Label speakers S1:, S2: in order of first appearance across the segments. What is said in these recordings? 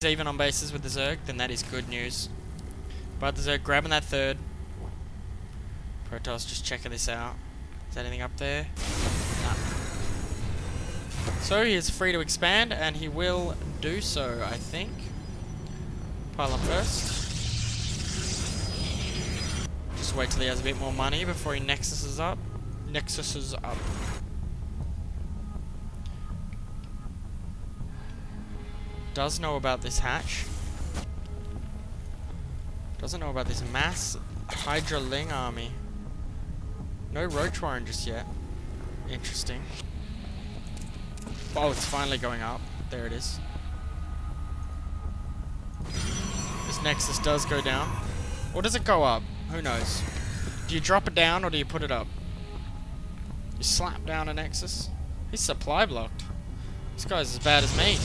S1: even on bases with the Zerg, then that is good news. But the Zerg grabbing that third. Protoss just checking this out. Is anything up there? Nah. So he is free to expand, and he will do so, I think. Pile up first. Just wait till he has a bit more money before he nexuses up. Nexuses up. Does know about this hatch. Doesn't know about this mass Hydra Ling army. No Roach Warren just yet. Interesting. Oh, it's finally going up. There it is. This Nexus does go down. Or does it go up? Who knows? Do you drop it down or do you put it up? You slap down a Nexus? He's supply blocked. This guy's as bad as me.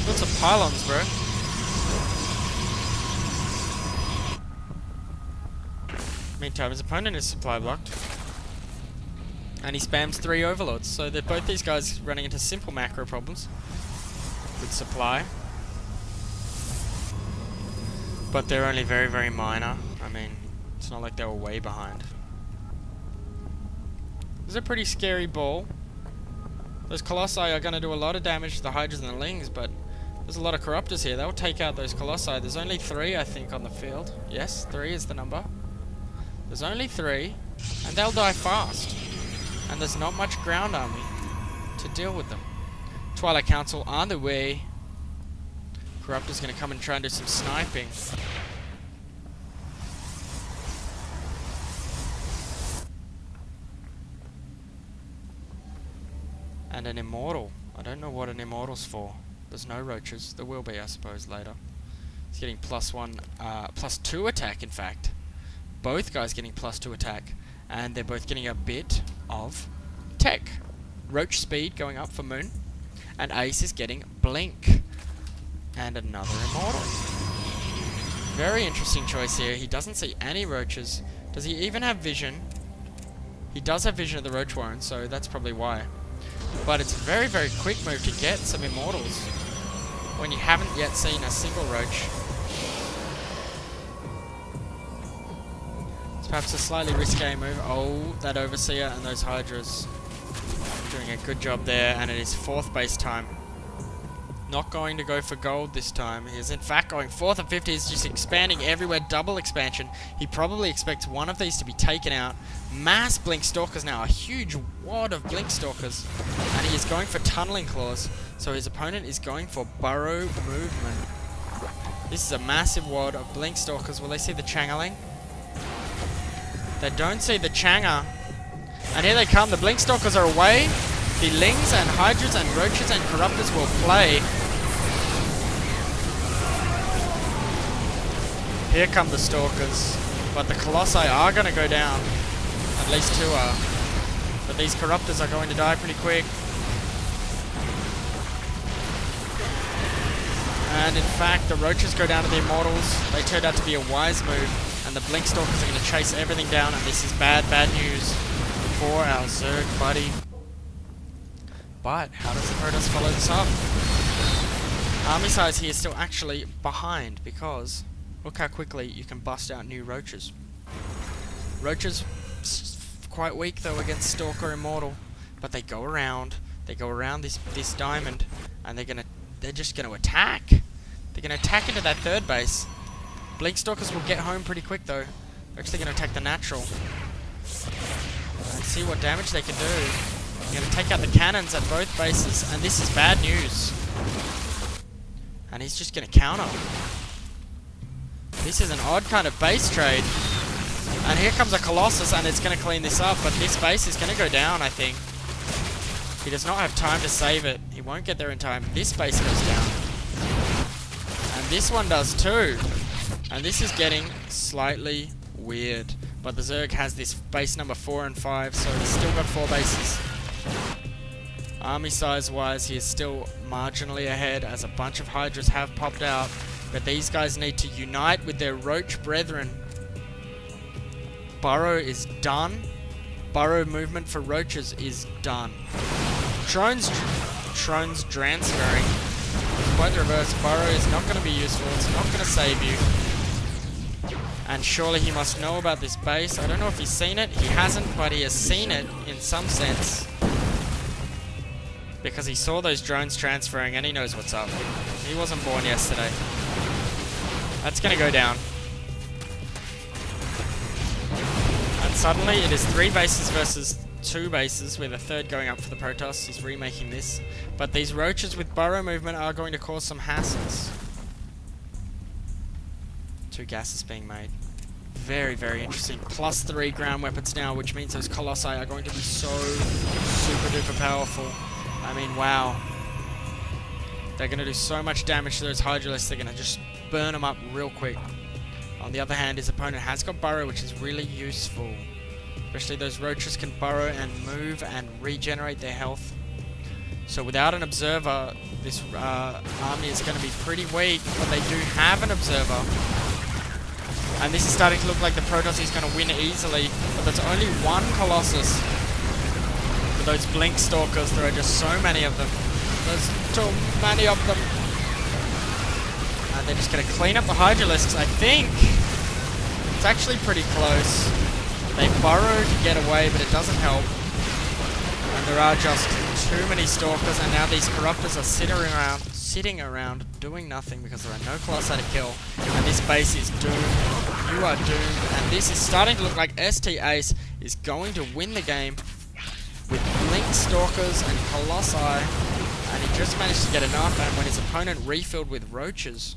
S1: Got some pylons, bro. Meantime, his opponent is supply blocked. And he spams 3 overlords. So they're both these guys running into simple macro problems with supply. But they're only very, very minor. I mean, it's not like they were way behind. This is a pretty scary ball. Those Colossi are going to do a lot of damage to the Hydras and the Lings, but there's a lot of Corruptors here. They'll take out those Colossi. There's only 3, I think, on the field. Yes, 3 is the number. There's only 3, and they'll die fast. And there's not much ground army to deal with them. Twilight Council on the way. Corruptor's going to come and try and do some sniping. And an Immortal. I don't know what an Immortal's for. There's no roaches. There will be, I suppose, later. He's getting +2 attack, in fact. Both guys getting +2 attack. And they're both getting a bit of tech. Roach speed going up for Moon. And Ace is getting Blink. And another Immortal. Very interesting choice here. He doesn't see any roaches. Does he even have vision? He does have vision of the Roach Warren, so that's probably why. But it's a very, very quick move to get some Immortals when you haven't yet seen a single Roach. It's perhaps a slightly risque move. Oh, that Overseer and those Hydras doing a good job there, and it is 4th base time. Not going to go for gold this time. He is in fact going 4th and 5th. He's just expanding everywhere, double expansion. He probably expects one of these to be taken out. Mass Blink Stalkers now, a huge wad of Blink Stalkers. And he is going for Tunneling Claws. So his opponent is going for Burrow Movement. This is a massive wad of Blink Stalkers. Will they see the Changeling? They don't see the Changer. And here they come. The Blink Stalkers are away. The Lings and Hydras and Roaches and Corruptors will play. Here come the Stalkers. But the Colossi are going to go down. At least 2 are. But these Corruptors are going to die pretty quick. And in fact, the Roaches go down to the Immortals. They turned out to be a wise move. And the Blink Stalkers are going to chase everything down. And this is bad, bad news for our Zerg buddy. But how does the Protoss follow this up? Army size here is still actually behind because look how quickly you can bust out new Roaches. Roaches quite weak though against Stalker Immortal, but they go around this diamond, and they're just gonna attack. They're gonna attack into that 3rd base. Blink Stalkers will get home pretty quick though. They're actually gonna attack the natural. And see what damage they can do. They're going to take out the cannons at both bases, and this is bad news. And he's just going to counter. This is an odd kind of base trade. And here comes a Colossus, and it's going to clean this up, but this base is going to go down, I think. He does not have time to save it. He won't get there in time. This base goes down. And this one does too. And this is getting slightly weird. But the Zerg has this base number 4 and 5, so he's still got 4 bases. Army size wise, he is still marginally ahead as a bunch of Hydras have popped out. But these guys need to unite with their Roach brethren. Burrow is done. Burrow movement for Roaches is done. Trone's transferring. quite the reverse. Burrow is not going to be useful. It's not going to save you. And surely he must know about this base. I don't know if he's seen it. He hasn't, but he has seen it in some sense. Because he saw those drones transferring and he knows what's up. He wasn't born yesterday. That's going to go down. And suddenly it is 3 bases versus 2 bases, with a third going up for the Protoss. He's remaking this. But these roaches with burrow movement are going to cause some hassles. 2 gases being made. Very, very interesting. +3 ground weapons now, which means those Colossi are going to be so super duper powerful. I mean, wow. They're going to do so much damage to those Hydralisks, they're going to just burn them up real quick. On the other hand, his opponent has got burrow, which is really useful. Especially those roaches can burrow and move and regenerate their health. So without an observer, this army is going to be pretty weak, but they do have an observer. And this is starting to look like the Protoss is going to win easily, but there's only one Colossus. For those Blink Stalkers, there are just so many of them. There's too many of them. And they're just going to clean up the Hydralisks, I think. It's actually pretty close. They burrow to get away, but it doesn't help. And there are just too many Stalkers, and now these Corruptors are sitting around doing nothing because there are no Colossi to kill. And this base is doomed. You are doomed. And this is starting to look like ST Ace is going to win the game with Blink Stalkers and Colossi. And he just managed to get enough, and when his opponent refilled with Roaches,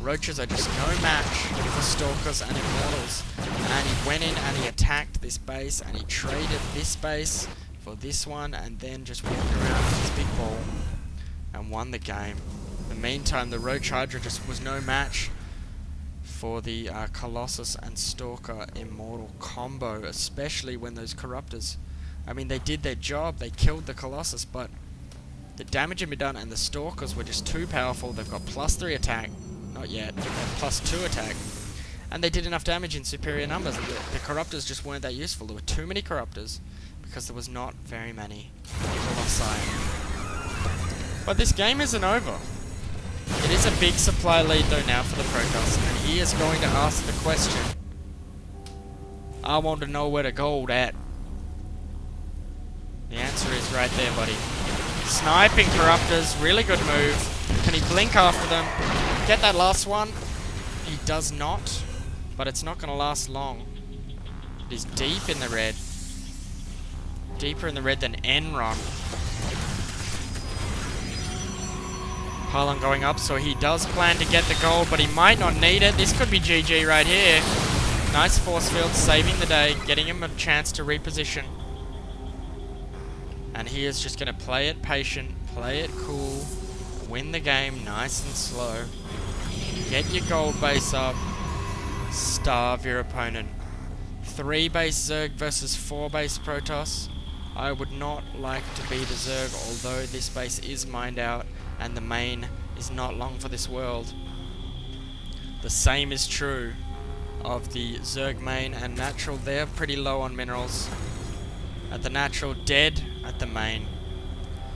S1: Roaches are just no match for Stalkers and Immortals. And he went in and he attacked this base, and he traded this base for this one, and then just walked around with his big ball and won the game. In the meantime, the Roach Hydra just was no match for the Colossus and Stalker Immortal combo, especially when those Corruptors, I mean, they did their job, they killed the Colossus, but the damage had been done, and the Stalkers were just too powerful. They've got +3 attack, not yet, they have +2 attack, and they did enough damage in superior numbers. The Corruptors just weren't that useful. There were too many Corruptors, because there was not very many Colossi. But this game isn't over. It is a big supply lead though now for the Protoss, and he is going to ask the question, I want to know where the gold at. The answer is right there, buddy. Sniping Corruptors, really good move. Can he blink after them? Get that last one? He does not, but it's not going to last long. It is deep in the red. Deeper in the red than Enron. Pylon going up, so he does plan to get the gold, but he might not need it. This could be GG right here. Nice force field, saving the day, getting him a chance to reposition. And he is just going to play it patient, play it cool, win the game nice and slow. Get your gold base up, starve your opponent. 3 base Zerg versus 4 base Protoss. I would not like to be the Zerg, although this base is mined out and the main is not long for this world. The same is true of the Zerg main and natural. They're pretty low on minerals. At the natural, dead at the main.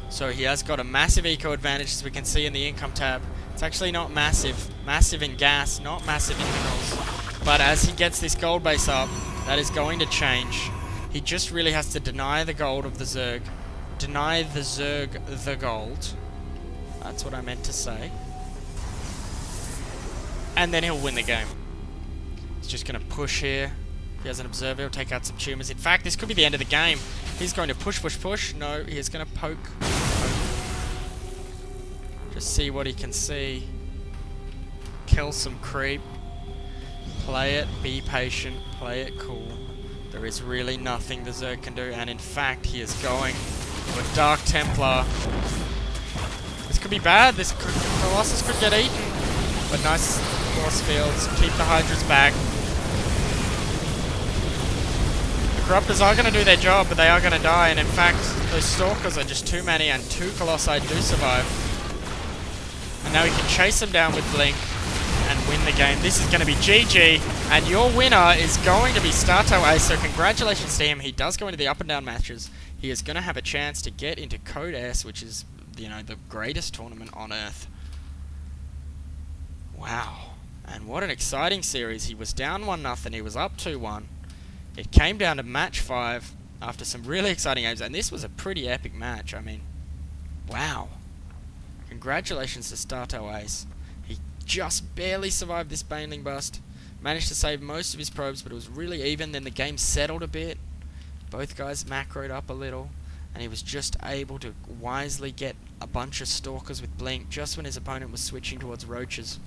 S1: So he has got a massive eco advantage, as we can see in the income tab. It's actually not massive. Massive in gas, not massive in minerals. But as he gets this gold base up, that is going to change. He just really has to deny the gold of the Zerg. Deny the Zerg the gold. That's what I meant to say. And then he'll win the game. He's just going to push here. He has an observer, he'll take out some tumors. In fact, this could be the end of the game. He's going to push. No, he's going to poke. Just see what he can see. Kill some creep. Play it, be patient, play it cool. There is really nothing the Zerg can do, and in fact, he is going for Dark Templar. This could be bad. This Colossus could get eaten. But nice force fields. Keep the Hydras back. The Corruptors are going to do their job, but they are going to die. And in fact, those Stalkers are just too many, and 2 Colossi do survive. And now he can chase them down with Blink and win the game. This is going to be GG, and your winner is going to be StarTale Ace, so congratulations to him. He does go into the up and down matches. He is going to have a chance to get into Code S, which is you know, the greatest tournament on Earth. Wow. And what an exciting series. He was down 1-0, he was up 2-1. It came down to match 5 after some really exciting games, and this was a pretty epic match. I mean, wow. Congratulations to StarTale Ace. He just barely survived this Baneling bust. Managed to save most of his probes, but it was really even. Then the game settled a bit. Both guys macroed up a little, and he was just able to wisely get a bunch of Stalkers with Blink just when his opponent was switching towards Roaches.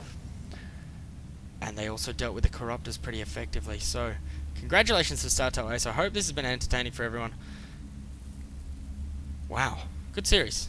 S1: And they also dealt with the Corruptors pretty effectively. So, congratulations to StarTale Ace. I hope this has been entertaining for everyone. Wow. Good series.